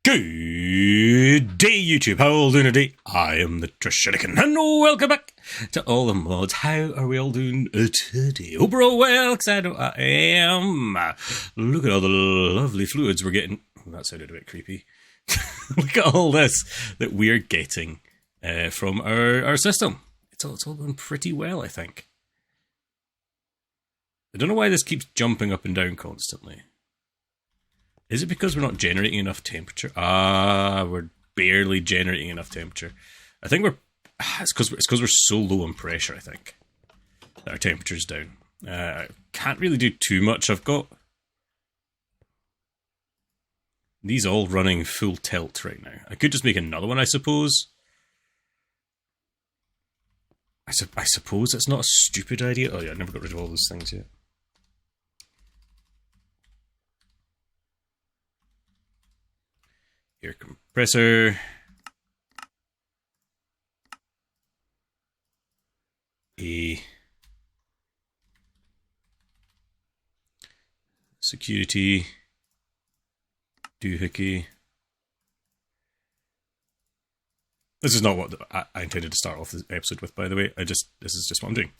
Good day, YouTube. How are you all doing today? I am the Trishurican, and welcome back to all the mods. How are we all doing today? Hope we're all well, because I know I am. Look at all the lovely fluids we're getting. Oh, that sounded a bit creepy. Look at all this that we're getting from our system. It's all going pretty well, I think. I don't know why this keeps jumping up and down constantly. Is it because we're not generating enough temperature? We're barely generating enough temperature. I think it's because we're so low on pressure, I think, that our temperature's down. I can't really do too much. I've got these all running full tilt right now. I could just make another one, I suppose. I suppose it's not a stupid idea. Oh yeah, I never got rid of all those things yet. Air compressor. A security doohickey. This is not what I intended to start off this episode with, by the way. This is just what I'm doing.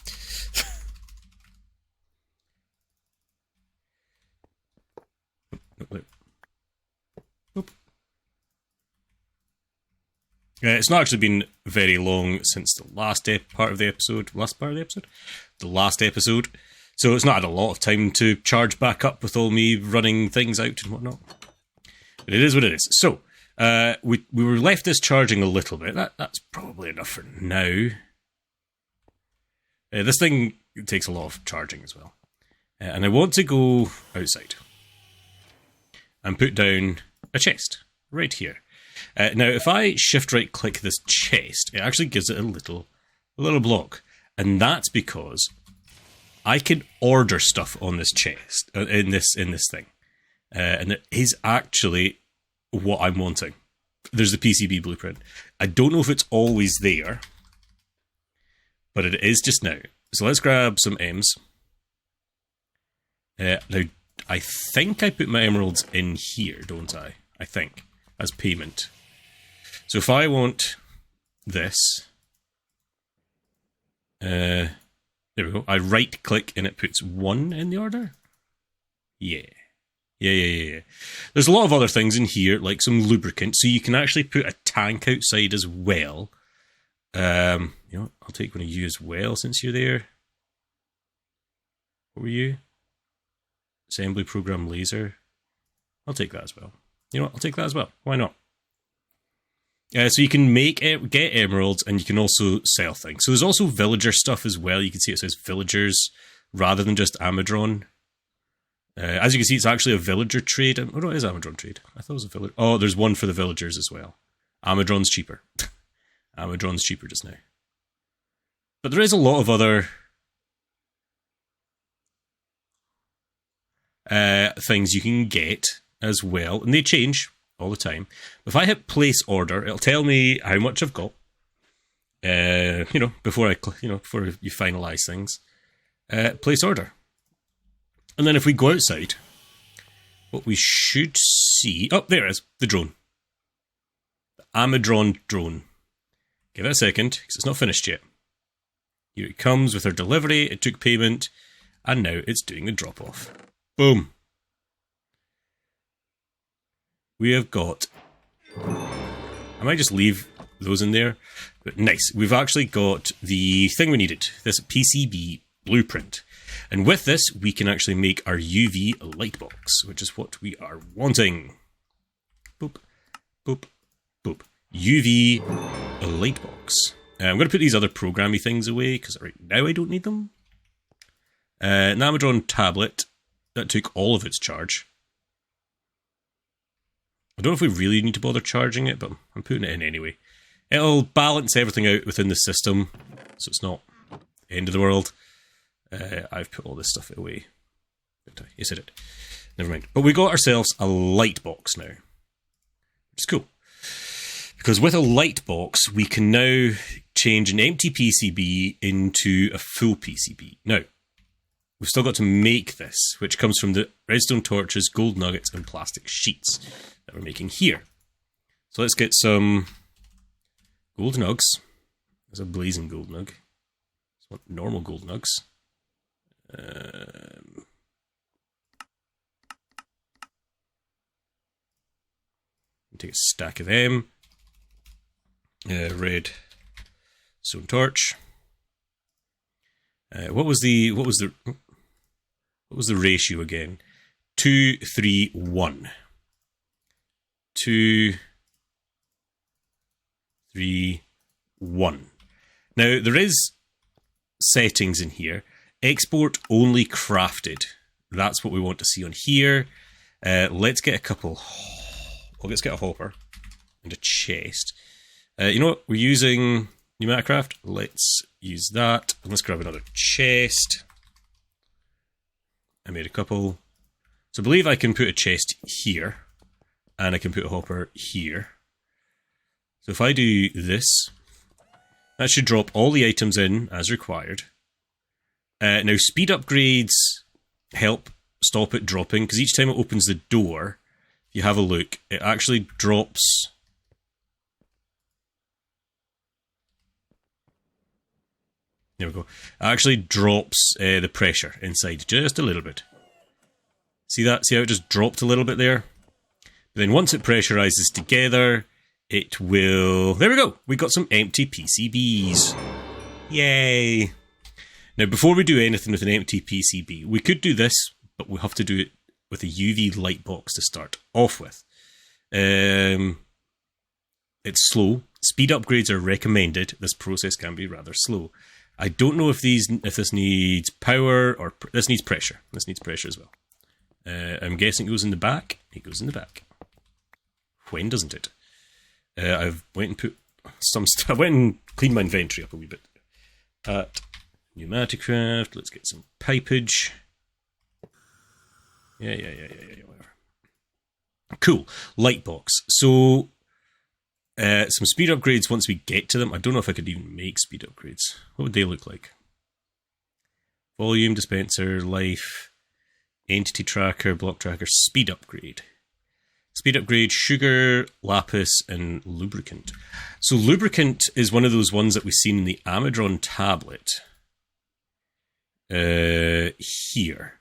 It's not actually been very long since the last part of the episode. The last episode. So it's not had a lot of time to charge back up with all me running things out and whatnot. But it is what it is. So, we were left this charging a little bit. That's probably enough for now. This thing takes a lot of charging as well. And I want to go outside and put down a chest right here. Now, if I shift right click this chest, it actually gives it a little block. And that's because I can order stuff on this chest, in this thing. And it is actually what I'm wanting. There's the PCB blueprint. I don't know if it's always there, but it is just now. So let's grab some M's. Now, I think I put my emeralds in here, don't I? I think, as payment. So if I want this, there we go. I right click and it puts 1 in the order. Yeah. There's a lot of other things in here, like some lubricant, so you can actually put a tank outside as well. You know, I'll take one of you as well since you're there. What were you? Assembly program laser. I'll take that as well. You know what? I'll take that as well. Why not? So you can get emeralds, and you can also sell things. So there's also villager stuff as well. You can see it says villagers rather than just Amadron. As you can see, it's actually a villager trade. Oh no, it is Amadron trade. I thought it was a villager. Oh, there's one for the villagers as well. Amadron's cheaper. Amadron's cheaper just now. But there is a lot of other things you can get as well, and they change all the time. If I hit place order, it'll tell me how much I've got. You know, before before you finalize things, place order. And then if we go outside, what we should see... Oh, there it is, the drone. The Amadron drone. Give it a second, because it's not finished yet. Here it comes with our delivery, it took payment, and now it's doing a drop-off. Boom. We have got... I might just leave those in there. But nice, we've actually got the thing we needed, this PCB blueprint. And with this, we can actually make our UV light box, which is what we are wanting. Boop, boop, boop. UV light box. I'm going to put these other programmy things away, because right now I don't need them. An Amadron tablet, that took all of its charge. I don't know if we really need to bother charging it, but I'm putting it in anyway. It'll balance everything out within the system, so it's not the end of the world. I've put all this stuff away. Yes, I did. Never mind. But we got ourselves a light box now. Which is cool. Because with a light box, we can now change an empty PCB into a full PCB. Now, we've still got to make this, which comes from the redstone torches, gold nuggets, and plastic sheets that we're making here. So let's get some gold nugs. There's a blazing gold nug. Just want normal gold nugs. Take a stack of them. Red stone torch. What was the ratio again? 2, 3, 1. 2, 3, 1. Now there is settings in here. Export only crafted. That's what we want to see on here. Let's get a couple. Well, let's get a hopper and a chest. You know what? We're using Pneumaticraft. Let's use that. And let's grab another chest. I made a couple. So I believe I can put a chest here. And I can put a hopper here. So if I do this, that should drop all the items in as required. Now speed upgrades help stop it dropping, because each time it opens the door, if you have a look, it actually drops... There we go. It actually drops the pressure inside just a little bit. See that? See how it just dropped a little bit there? But then once it pressurizes together, it will... There we go! We got some empty PCBs. Yay! Now, before we do anything with an empty PCB, we could do this, but we'll have to do it with a UV light box to start off with. It's slow. Speed upgrades are recommended. This process can be rather slow. I don't know if this needs power or... This needs pressure. This needs pressure as well. I'm guessing it goes in the back. It goes in the back. When doesn't it? I've went and put some stuff... I went and cleaned my inventory up a wee bit. At Pneumaticraft, let's get some pipage. Yeah, whatever. Cool. Lightbox. So, some speed upgrades once we get to them. I don't know if I could even make speed upgrades. What would they look like? Volume, dispenser, life, entity tracker, block tracker, speed upgrade. Speed upgrade, sugar, lapis, and lubricant. So lubricant is one of those ones that we've seen in the Amadron tablet. Here.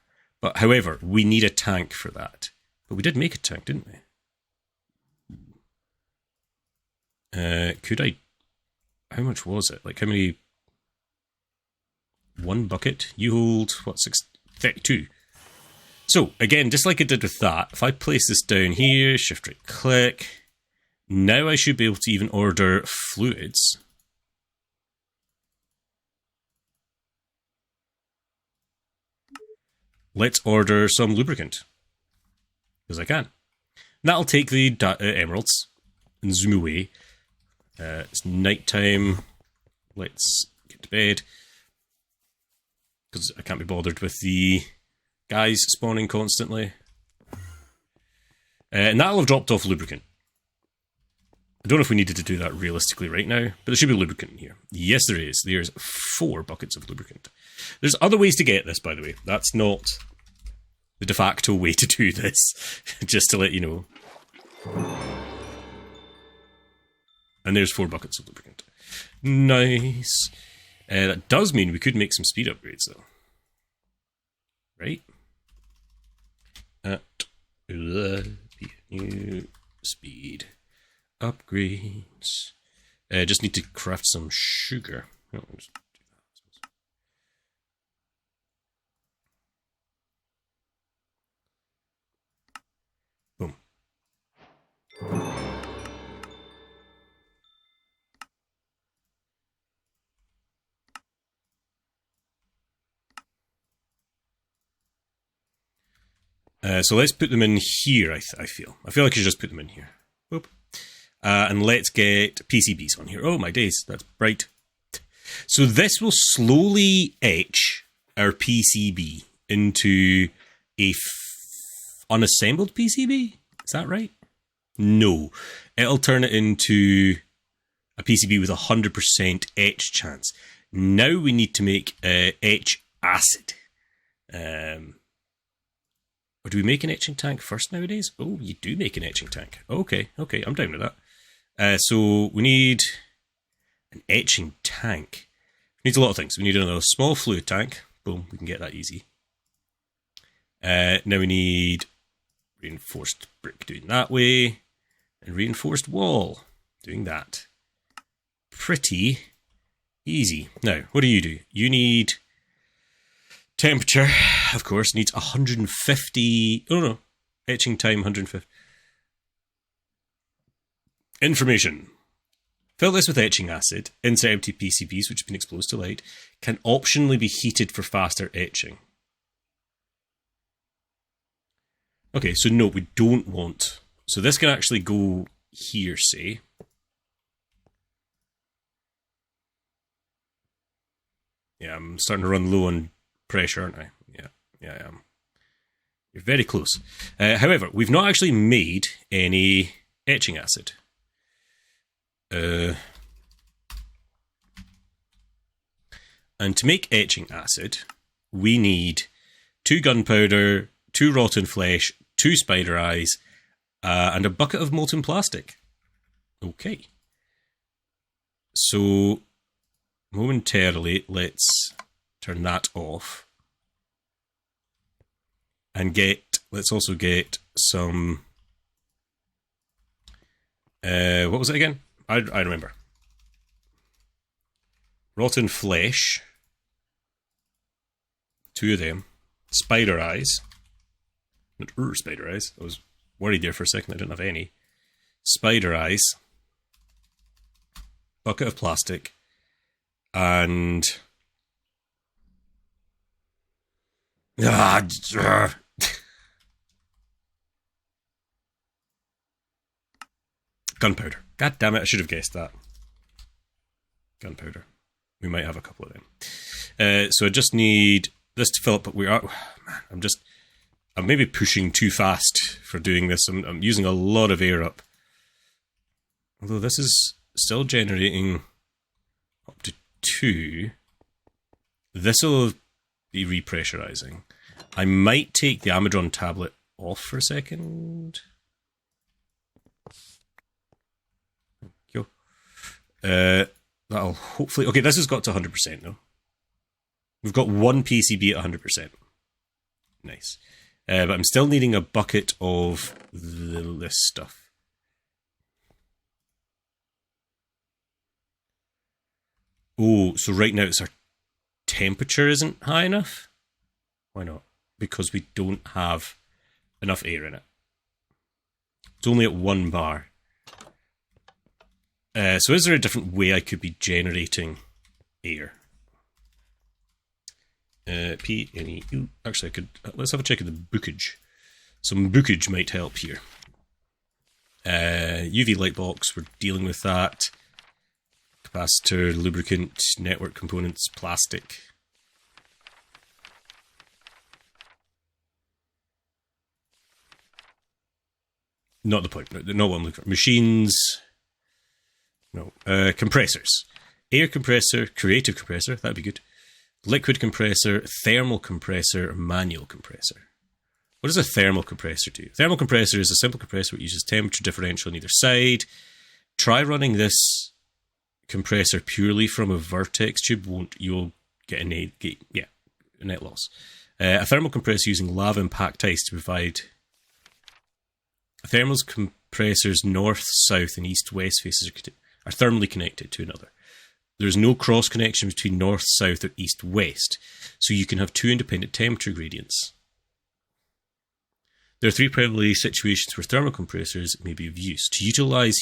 But however, we need a tank for that. But we did make a tank, didn't we? Could I... How much was it? Like how many... 1 bucket? You hold, what, 32. So, again, just like I did with that, if I place this down here, shift right click, now I should be able to even order fluids. Let's order some lubricant. Because I can. That'll take the emeralds and zoom away. It's night time. Let's get to bed. Because I can't be bothered with the guys spawning constantly. And that'll have dropped off lubricant. I don't know if we needed to do that realistically right now, but there should be lubricant in here. Yes, there is. There's 4 buckets of lubricant. There's other ways to get this, by the way. That's not the de facto way to do this, just to let you know. And there's 4 buckets of lubricant. Nice. That does mean we could make some speed upgrades, though. Right? At new speed upgrades. Just need to craft some sugar. Oh, just do that. Boom. So let's put them in here, I feel. I feel like I should just put them in here. Boop. And let's get PCBs on here. Oh, my days. That's bright. So this will slowly etch our PCB into a unassembled PCB? Is that right? No. It'll turn it into a PCB with 100% etch chance. Now we need to make etch acid. Or do we make an etching tank first nowadays? Oh, you do make an etching tank. Okay, I'm down with that. So we need an etching tank. It needs a lot of things. We need another small fluid tank. Boom, we can get that easy. Now we need reinforced brick doing that way, and reinforced wall doing that. Pretty easy. Now, what do? You need temperature, of course, needs 150. Oh no, etching time 150. Information. Fill this with etching acid. Insert empty PCBs which have been exposed to light. Can optionally be heated for faster etching. Okay, so no, we don't want... So this can actually go here, say. Yeah, I'm starting to run low on pressure, aren't I? Yeah, I am. You're very close. However, we've not actually made any etching acid. And to make etching acid, we need 2 gunpowder, 2 rotten flesh, 2 spider eyes, and a bucket of molten plastic. Okay. So, momentarily, let's turn that off. And let's also get some... what was it again? I remember. Rotten flesh. 2 of them. Spider eyes. Not spider eyes. I was worried there for a second I didn't have any. Spider eyes. Bucket of plastic. And... gunpowder. God damn it, I should have guessed that. Gunpowder. We might have a couple of them. So I just need this to fill up, but we are... Man, I'm maybe pushing too fast for doing this. I'm using a lot of air up. Although this is still generating up to 2. This will be repressurizing. I might take the Amadron tablet off for a second. That'll hopefully... Okay, this has got to 100% though. We've got 1 PCB at 100%. Nice. But I'm still needing a bucket of this stuff. Oh, so right now it's our temperature isn't high enough? Why not? Because we don't have enough air in it. It's only at 1 bar. So is there a different way I could be generating air? P-N-E-U. Actually, I could... let's have a check of the bookage. Some bookage might help here. UV light box, we're dealing with that. Capacitor, lubricant, network components, plastic. Not the point. Not what I'm looking for. Machines... No. Compressors. Air compressor, creative compressor, that'd be good. Liquid compressor, thermal compressor, manual compressor. What does a thermal compressor do? Thermal compressor is a simple compressor that uses temperature differential on either side. Try running this compressor purely from a vertex tube. You'll get a net loss. A thermal compressor using lava and packed ice to provide... A thermal compressor's north, south, and east-west faces are thermally connected to another. There's no cross connection between north, south, or east, west, so you can have 2 independent temperature gradients. There are 3 primary situations where thermal compressors may be of use: to utilize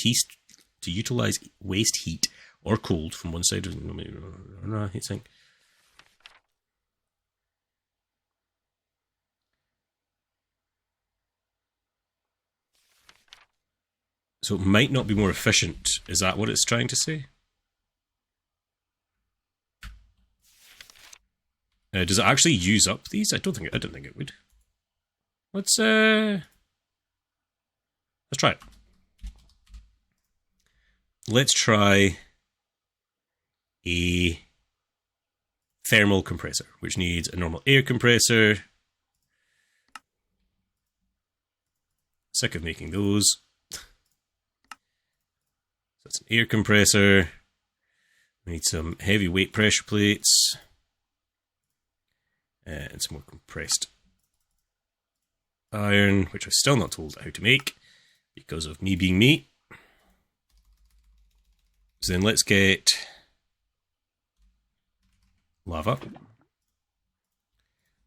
waste heat or cold from one side of the heatsink. So it might not be more efficient. Is that what it's trying to say? Does it actually use up these? I don't think it would. Let's try it. Let's try a thermal compressor, which needs a normal air compressor. Sick of making those. That's an air compressor. We need some heavyweight pressure plates. And some more compressed iron, which I'm still not told how to make because of me being me. So then let's get lava.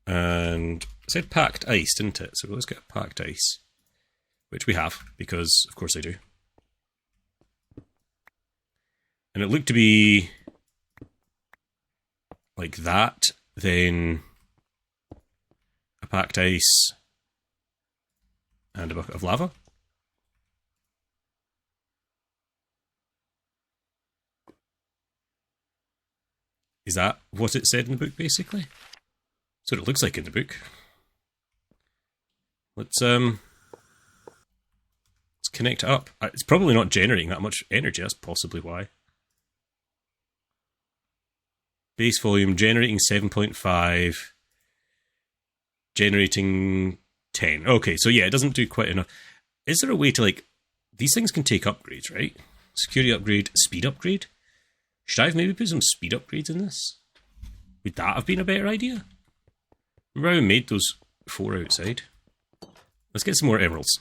And it said packed ice, didn't it? So let's get packed ice, which we have, because of course I do. And it looked to be like that, then a packed ice and a bucket of lava. Is that what it said in the book, basically? That's what it looks like in the book. Let's connect it up. It's probably not generating that much energy, that's possibly why. Base volume, generating 7.5. Generating 10. Okay, so yeah, it doesn't do quite enough. Is there a way to, like, these things can take upgrades, right? Security upgrade, speed upgrade? Should I have maybe put some speed upgrades in this? Would that have been a better idea? Remember how we made those 4 outside? Let's get some more emeralds.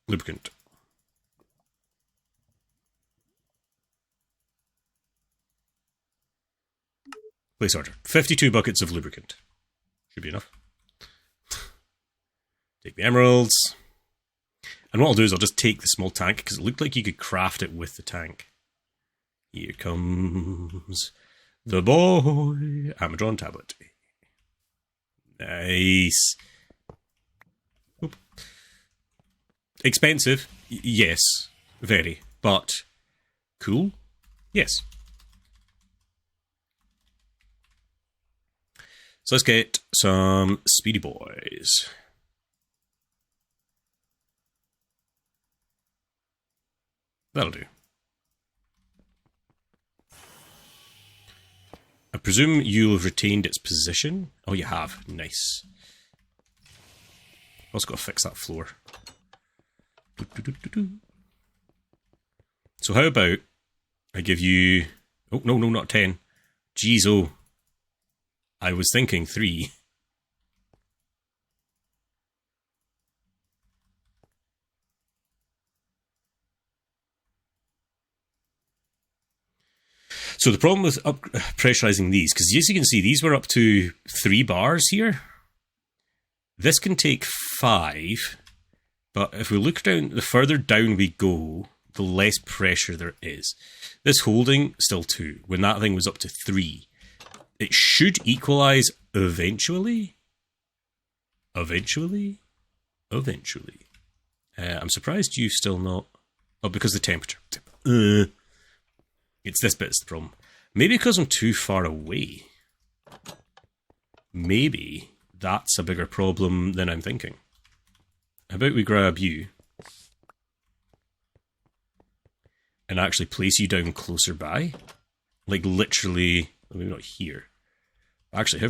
Lubricant. Place order. 52 buckets of lubricant. Should be enough. Take the emeralds. And what I'll do is I'll just take the small tank, because it looked like you could craft it with the tank. Here comes the boy. Amadron tablet. Nice. Oop. Expensive? Yes. Very. But cool? Yes. So let's get some speedy boys. That'll do. I presume you'll have retained its position. Oh, you have. Nice. Also got to fix that floor. So how about I give you... Oh, no, not 10. Jeez, oh. I was thinking 3. So the problem with pressurizing these, because as you can see, these were up to 3 bars here. This can take 5, but if we look down, the further down we go, the less pressure there is. This holding, still 2. When that thing was up to 3. It should equalize eventually. Eventually. I'm surprised you've still not... Oh, because the temperature. It's this bit's the problem. Maybe because I'm too far away. Maybe that's a bigger problem than I'm thinking. How about we grab you and actually place you down closer by? Like literally, maybe not here. Actually, how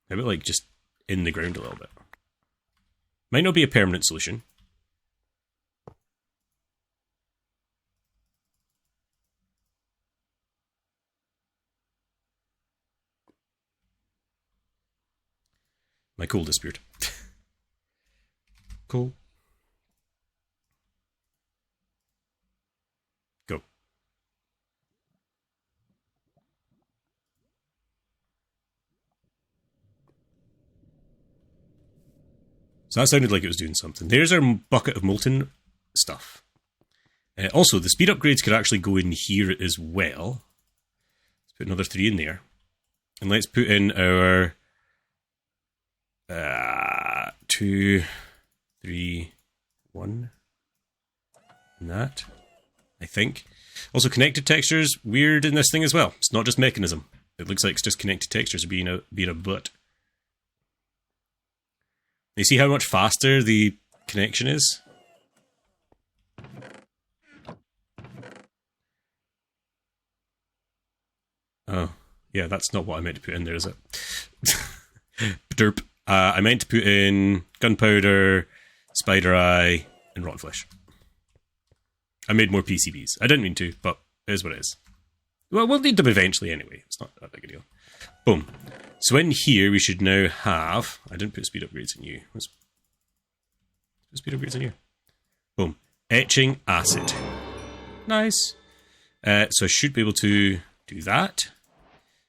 about like just in the ground a little bit? Might not be a permanent solution. My coal disappeared. Cool. Go. So that sounded like it was doing something. There's our bucket of molten stuff. Also, the speed upgrades could actually go in here as well. Let's put another 3 in there. And let's put in our 2, 3, 1. And that, I think. Also, connected textures, weird in this thing as well. It's not just mechanism. It looks like it's just connected textures being a butt. You see how much faster the connection is? Oh, yeah, that's not what I meant to put in there, is it? Derp. I meant to put in gunpowder, spider eye, and rotten flesh. I made more PCBs. I didn't mean to, but it is what it is. Well, we'll need them eventually anyway. It's not that big a deal. Boom. So in here, we should now have... I didn't put speed upgrades in you. Let's put speed upgrades in here. Boom. Etching acid. Nice. So I should be able to do that.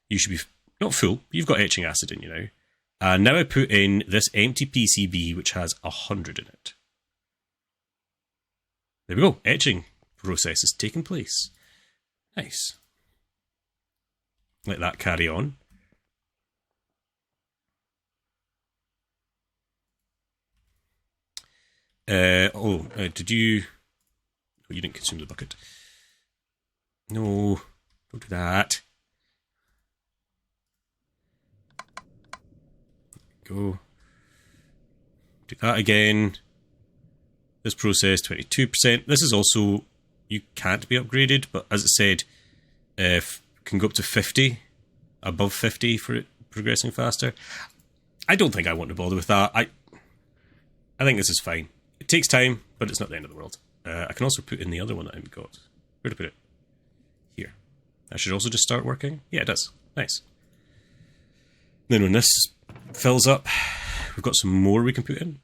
You should be... not full. You've got etching acid in you now. And now I put in this empty PCB, which has 100 in it. There we go. Etching process is taking place. Nice. Let that carry on. Did you... Oh, you didn't consume the bucket. No, don't do that. Go. Do that again. This process, 22%. This is also... you can't be upgraded, but as it said, can go up to 50. Above 50 for it progressing faster. I don't think I want to bother with that. I think this is fine. It takes time, but it's not the end of the world. I can also put in the other one that I've got. Where to put it? Here. That should also just start working. Yeah, it does. Nice. Then when this fills up, we've got some more we can put in.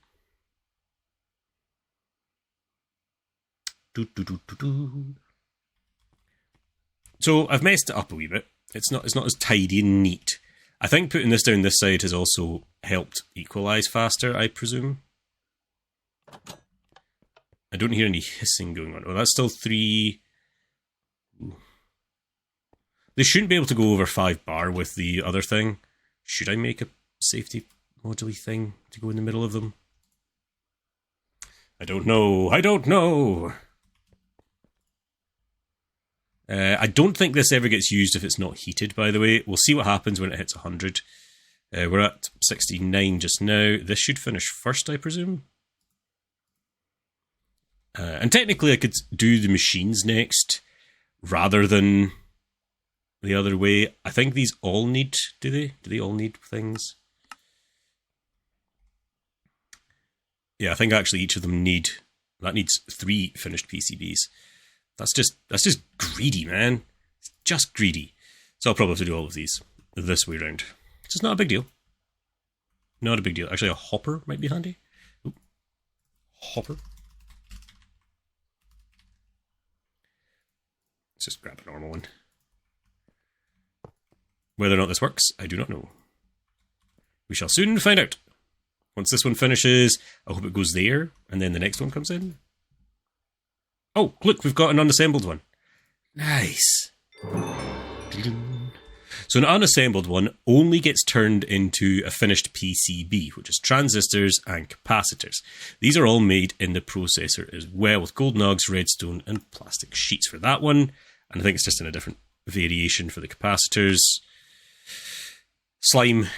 So I've messed it up a wee bit. It's not as tidy and neat. I think putting this down this side has also helped equalize faster, I presume. I don't hear any hissing going on. Oh, that's still 3. Ooh. They shouldn't be able to go over 5 bar with the other thing. Should I make a safety module thing to go in the middle of them? I don't know. I don't know. I don't think this ever gets used if it's not heated, by the way. We'll see what happens when it hits 100. We're at 69 just now. This should finish first, I presume. And technically I could do the machines next, rather than the other way. I think these all need... do they? Do they all need things? Yeah, I think actually each of them need... that needs 3 finished PCBs. That's just greedy, man. It's just greedy. So I'll probably have to do all of these this way round. It's just not a big deal. Not a big deal. Actually, a hopper might be handy. Ooh. Hopper. Let's just grab a normal one. Whether or not this works, I do not know. We shall soon find out. Once this one finishes, I hope it goes there, and then the next one comes in. Oh, look, we've got an unassembled one. Nice. So an unassembled one only gets turned into a finished PCB, which is transistors and capacitors. These are all made in the processor as well, with gold nugs, redstone, and plastic sheets for that one. And I think it's just in a different variation for the capacitors. Slime,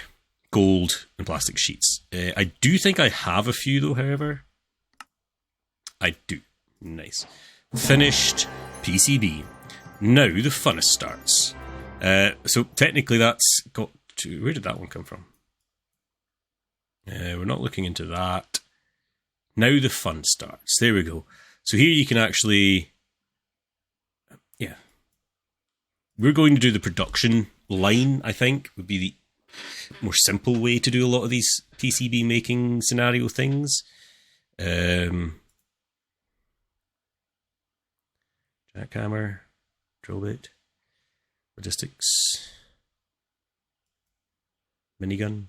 gold, and plastic sheets. I do think I have a few though, however. I do. Nice. Finished PCB. Now the funnest starts. So technically that's got to... where did that one come from? We're not looking into that. Now the fun starts. There we go. So here you can actually... yeah. We're going to do the production line, I think, would be the more simple way to do a lot of these PCB making scenario things. Jackhammer, drill bit, logistics, minigun.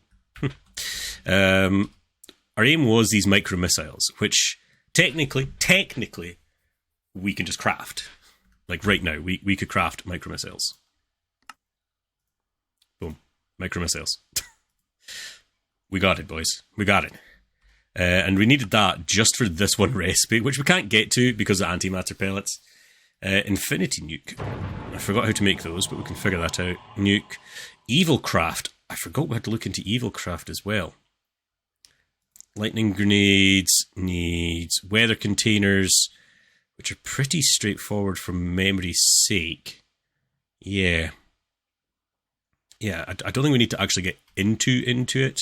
Our aim was these micro missiles, which technically, we can just craft. Like right now, we could craft micro missiles. Boom, micro missiles. We got it, boys. We got it. And we needed that just for this one recipe, which we can't get to because of antimatter pellets. Infinity nuke. I forgot how to make those, but we can figure that out. Nuke. Evil craft. I forgot we had to look into evil craft as well. Lightning grenades needs weather containers, which are pretty straightforward for memory's sake. Yeah. yeah, I don't think we need to actually get into it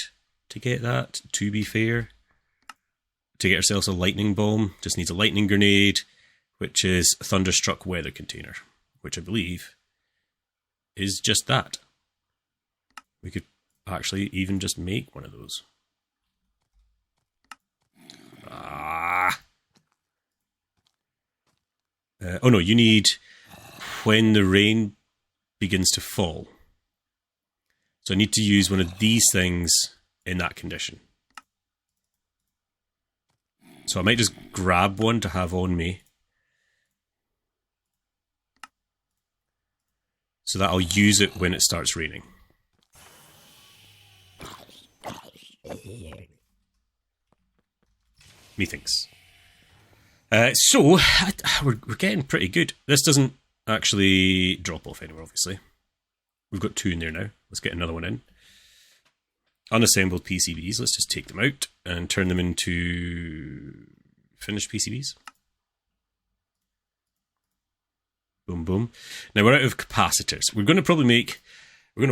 to get that, to be fair. To get ourselves a lightning bomb, just needs a lightning grenade, which is a thunderstruck weather container, which I believe is just that. We could actually even just make one of those. Oh no, you need when the rain begins to fall. So I need to use one of these things in that condition. So I might just grab one to have on me. So that I'll use it when it starts raining. Methinks. So, we're getting pretty good. This doesn't actually drop off anywhere, obviously. We've got 2 in there now. Let's get another one in. Unassembled PCBs. Let's just take them out and turn them into finished PCBs. Boom, boom. Now we're out of capacitors. We're going to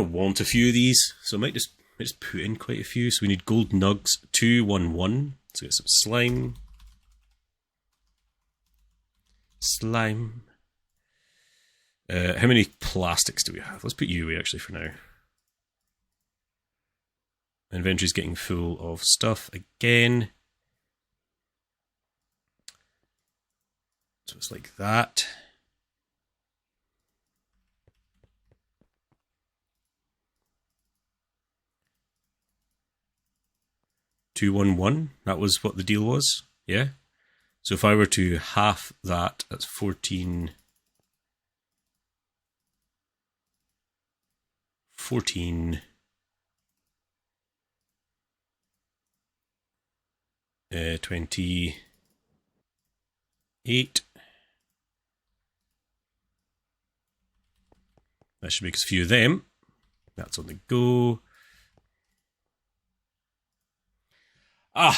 want a few of these. So I might just put in quite a few. So we need gold nugs 211. So get some slime. Slime. How many plastics do we have? Let's put you away actually for now. Inventory's getting full of stuff again. So it's like that. $211. That was what the deal was. Yeah. So if I were to half that, that's 14. 28. That should make us a few of them. That's on the go. I've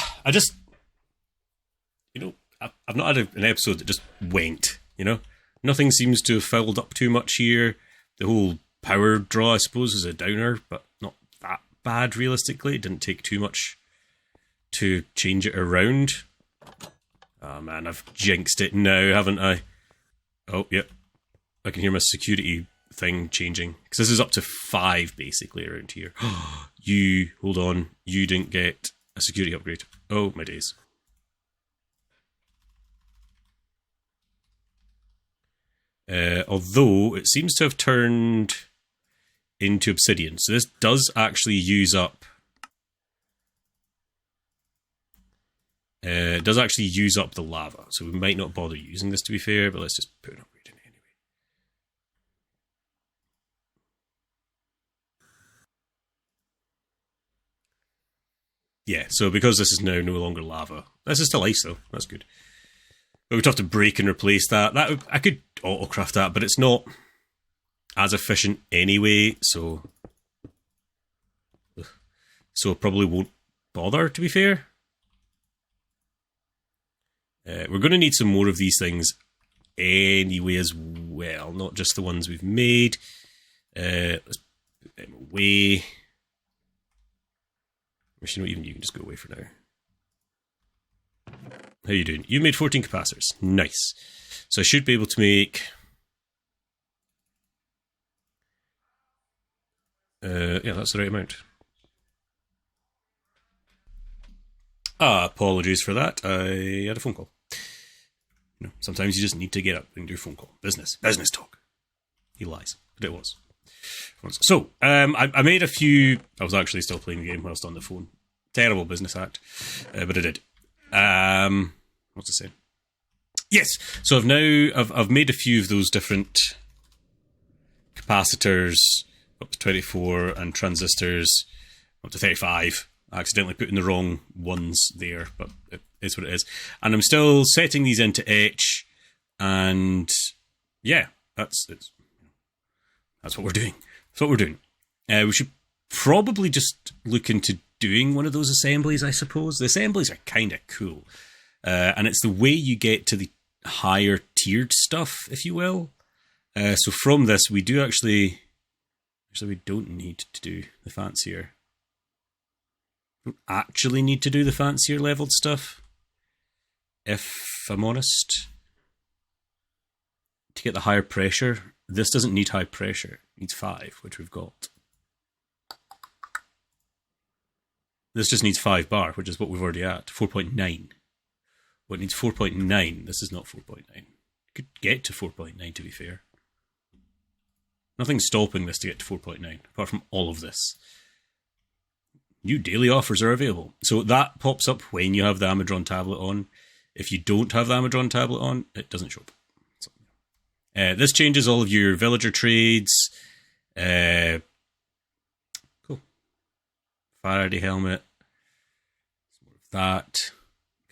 not had an episode that just went, Nothing seems to have fouled up too much here. The whole power draw, I suppose, is a downer, but not that bad realistically. It didn't take too much to change it around. Oh man, I've jinxed it now, haven't I? Oh, yep. I can hear my security thing changing. Because this is up to 5 basically around here. Hold on. You didn't get a security upgrade. Oh, my days. Although it seems to have turned into obsidian. So this does actually use up... it does actually use up the lava. So we might not bother using this, to be fair, but let's just put an upgrade in it anyway. Yeah, so because this is now no longer lava. This is still ice, though. That's good. But we'd have to break and replace that. I could auto-craft that, but it's not as efficient anyway, so I probably won't bother, to be fair. We're going to need some more of these things anyway as well, not just the ones we've made. Let's put them away. Actually, not even you can just go away for now. How you doing? You made 14 capacitors. Nice. So I should be able to make... yeah, that's the right amount. Apologies for that. I had a phone call. Sometimes you just need to get up and do a phone call. Business talk. He lies, but it was. So, I made a few... I was actually still playing the game whilst on the phone. Terrible business act, but I did. What's it saying? Yes. So I've made a few of those different capacitors up to 24 and transistors up to 35. I accidentally put in the wrong ones there, but it is what it is. And I'm still setting these into etch, and yeah, that's what we're doing. That's what we're doing. We should probably just look into doing one of those assemblies, I suppose. The assemblies are kind of cool. And it's the way you get to the higher tiered stuff, if you will. So from this, we do actually... Actually, we don't need to do the fancier. We don't actually need to do the fancier leveled stuff, if I'm honest. To get the higher pressure, this doesn't need high pressure. It needs 5, which we've got. This just needs 5 bar, which is what we've already at. 4.9. Well, it needs 4.9. This is not 4.9. Could get to 4.9, to be fair. Nothing's stopping this to get to 4.9, apart from all of this. New daily offers are available. So that pops up when you have the Amadron tablet on. If you don't have the Amadron tablet on, it doesn't show up. This changes all of your villager trades. Cool. Faraday helmet. More of that.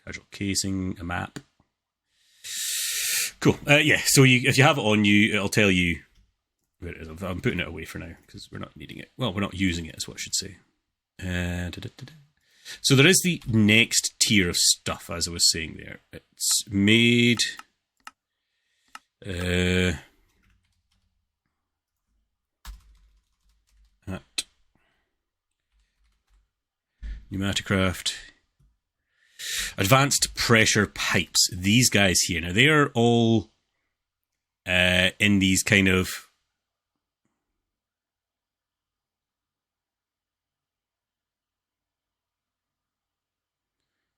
Casual casing, a map. Cool. Yeah, so if you have it on you, it'll tell you where it is. I'm putting it away for now because we're not needing it. Well, we're not using it, is what I should say. So there is the next tier of stuff, as I was saying there. It's made... at Pneumaticraft. Advanced pressure pipes. These guys here. Now, they are all in these kind of...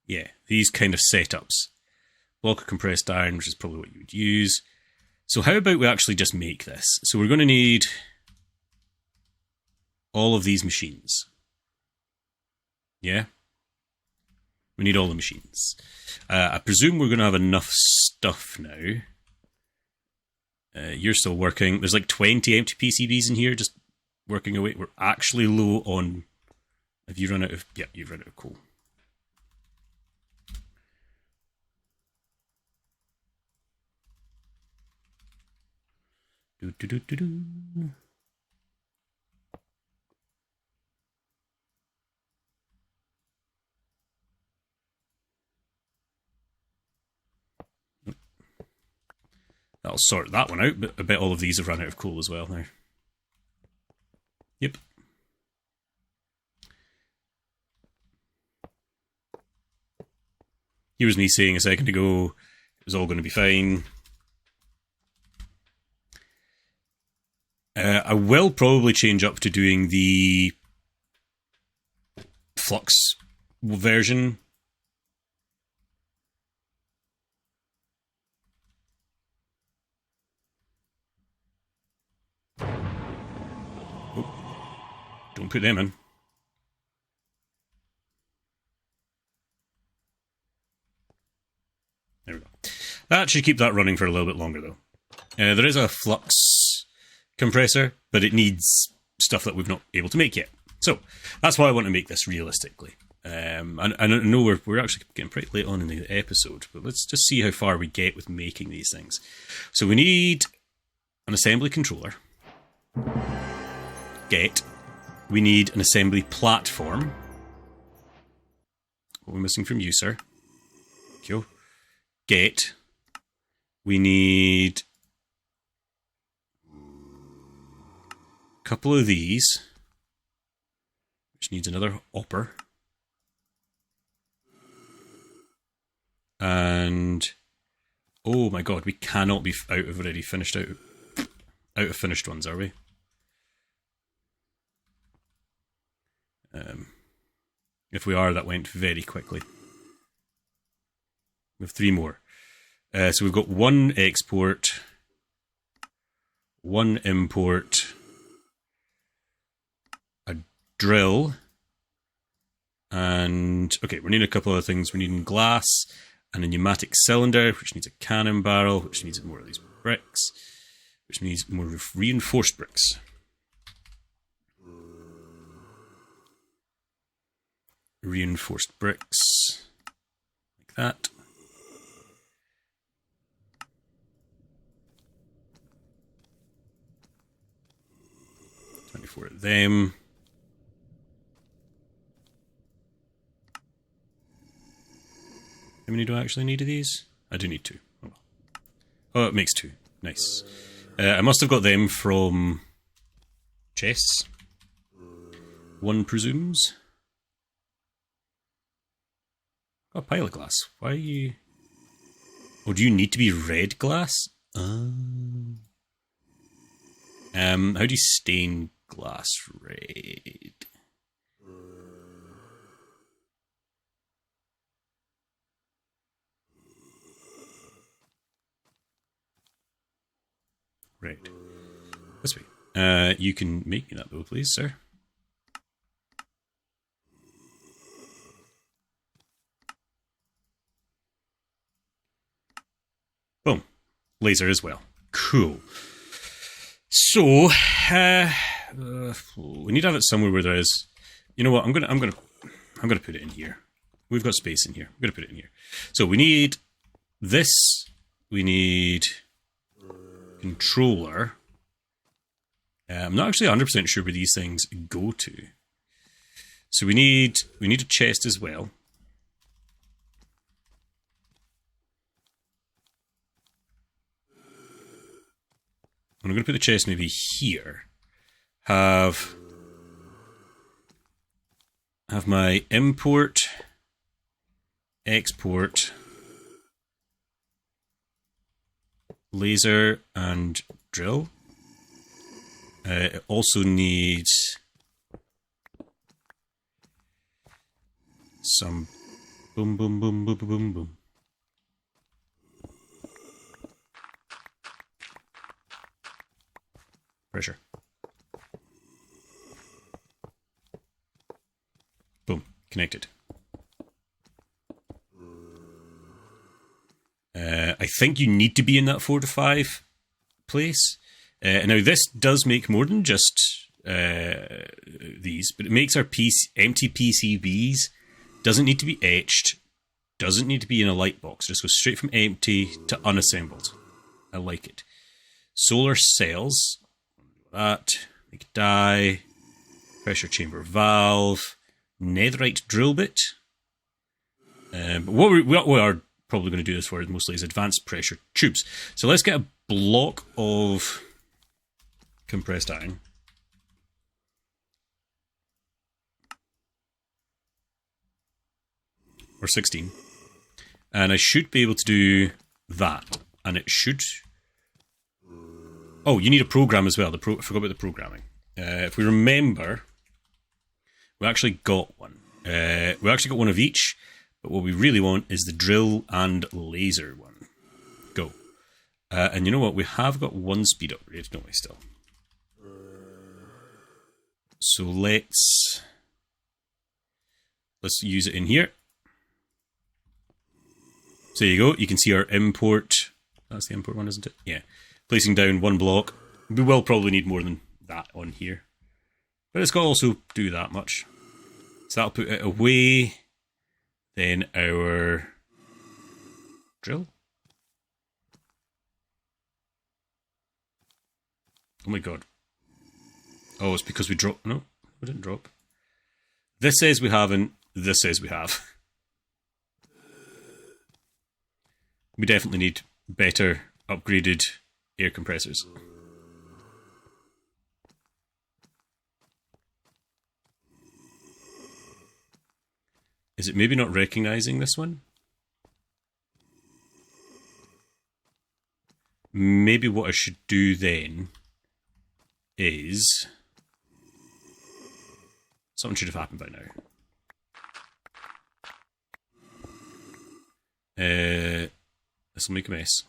Yeah, these kind of setups. Block of compressed iron, which is probably what you would use. So how about we actually just make this? So we're going to need all of these machines. Yeah? We need all the machines. I presume we're going to have enough stuff now. You're still working. There's like 20 empty PCBs in here just working away. We're actually low on... Have you run out of... Yeah, you've run out of coal. That'll sort that one out, but I bet all of these have run out of coal as well now. Yep. Here was me saying a second ago, it was all going to be fine. I will probably change up to doing the Flux version. Oh, don't put them in. There we go. That should keep that running for a little bit longer, though. There is a Flux compressor, but it needs stuff that we've not able to make yet. So that's why I want to make this realistically. I know we're actually getting pretty late on in the episode, but let's just see how far we get with making these things. So we need an assembly controller. We need an assembly platform. What are we missing from you, sir? Thank you. We need a couple of these, which needs another hopper. And oh my god, we cannot be out of finished ones, are we? If we are, that went very quickly. We have 3 more. So we've got 1 export, 1 import, a drill, and okay, we're needing a couple other things. We're needing glass and a pneumatic cylinder, which needs a cannon barrel, which needs more of these bricks, which needs more reinforced bricks. Reinforced bricks, like that. For them. How many do I actually need of these? I do need 2. Oh, well. Oh, it makes 2. Nice. I must have got them from chests. One presumes. Oh, a pile of glass. Why are you... Oh, do you need to be red glass? How do you stain glass red? Red. This way. You can make me that though, please, sir. Boom. Laser as well. Cool. So, we need to have it somewhere where there is. You know what? I'm gonna put it in here. We've got space in here. I'm gonna put it in here. So we need this. We need controller. I'm not actually 100% sure where these things go to. So we need a chest as well. And I'm going to put the chest maybe here. Have my import, export, laser, and drill. It also needs some boom, boom, boom, boom, boom, boom. Pressure. Boom. Connected. I think you need to be in that 4 to 5 place. Now, this does make more than just these, but it makes our empty PCBs. Doesn't need to be etched. Doesn't need to be in a light box. Just goes straight from empty to unassembled. I like it. Solar cells. That. Make die. Pressure chamber valve. Netherite drill bit. But what we are probably going to do this for mostly is advanced pressure tubes. So let's get a block of compressed iron. Or 16. And I should be able to do that. And it should... Oh, you need a program as well. I forgot about the programming. If we remember, we actually got one. We actually got one of each. But what we really want is the drill and laser one. Go. And you know what? We have got one speed upgrade, don't we, still? So let's use it in here. So there you go. You can see our import. That's the import one, isn't it? Yeah. Placing down one block. We will probably need more than that on here. But it's got to also do that much. So that'll put it away. Then our drill. Oh my god. Oh, it's because we dropped. No, we didn't drop. This says we haven't. This says we have. We definitely need better upgraded air compressors. Is it maybe not recognizing this one? Maybe what I should do then is... Something should have happened by now. This will make a mess.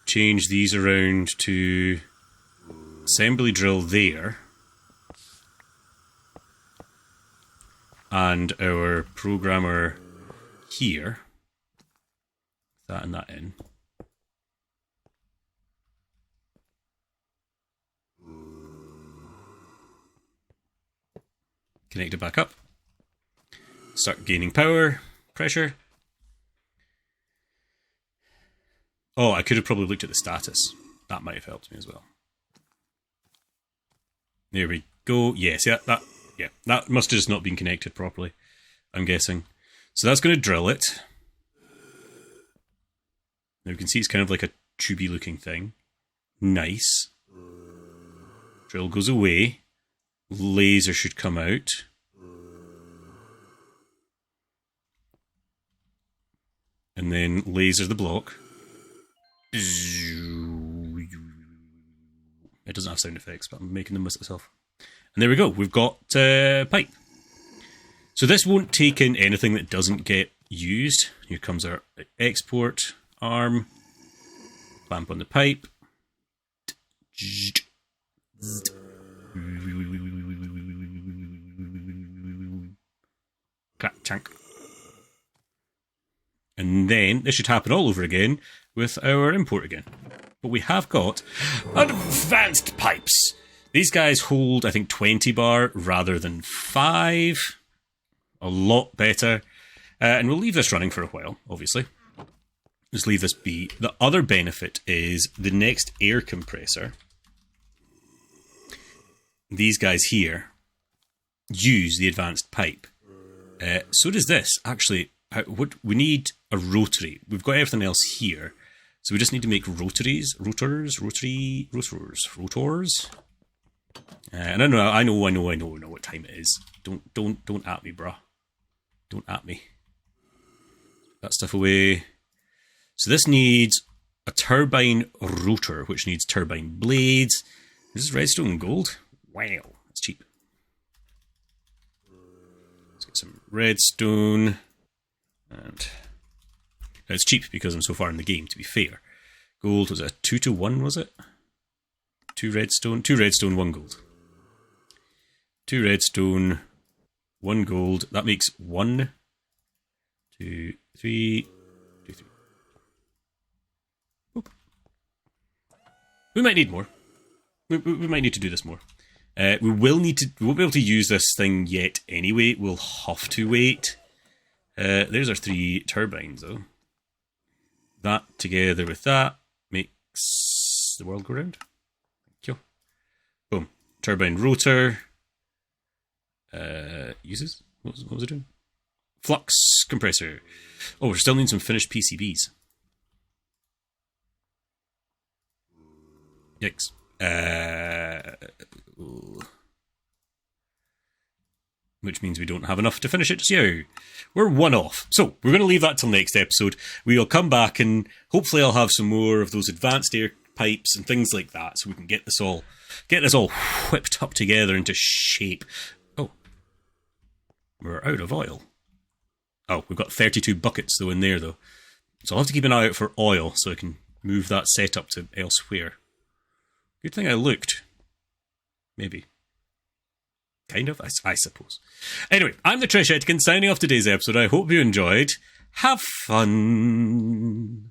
Change these around to assembly drill there. And our programmer here. That and that in. Connect it back up. Start gaining power, pressure. Oh, I could have probably looked at the status. That might have helped me as well. There we go. Yes, yeah, that must have just not been connected properly, I'm guessing. So that's going to drill it. Now you can see it's kind of like a tubey looking thing. Nice. Drill goes away. Laser should come out. And then laser the block. It doesn't have sound effects, but I'm making them myself. And there we go. We've got pipe. So this won't take in anything that doesn't get used. Here comes our export arm. Clamp on the pipe. Clack, chank. And then this should happen all over again with our import again. But we have got advanced pipes. These guys hold, I think, 20 bar rather than 5. A lot better. And we'll leave this running for a while, obviously. Just leave this be. The other benefit is the next air compressor. These guys here use the advanced pipe. So does this. Actually, we need a rotary. We've got everything else here. So we just need to make rotors. And I know what time it is. Don't at me, bruh. Don't at me. That stuff away. So this needs a turbine rotor, which needs turbine blades. This is redstone and gold. Wow, that's cheap. Let's get some redstone. And now it's cheap because I'm so far in the game, to be fair. Gold was a 2-to-1, was it? 2 redstone, 1 gold. 2 redstone, 1 gold. That makes 1, 2, 3. 2, 3. Oop. We might need more. We might need to do this more. We won't be able to use this thing yet anyway. We'll have to wait. There's our 3 turbines, though. That together with that makes the world go round. Thank you. Boom. Turbine rotor. Uses? What was it doing? Flux compressor. Oh, we're still needing some finished PCBs. Yikes. Which means we don't have enough to finish it just now. We're 1 off. So, we're going to leave that till next episode. We'll come back and hopefully I'll have some more of those advanced air pipes and things like that so we can get this all whipped up together into shape. Oh. We're out of oil. Oh, we've got 32 buckets though in there though. So I'll have to keep an eye out for oil so I can move that setup to elsewhere. Good thing I looked. Maybe. Kind of, I suppose. Anyway, I'm the Trish Etkin signing off today's episode. I hope you enjoyed. Have fun.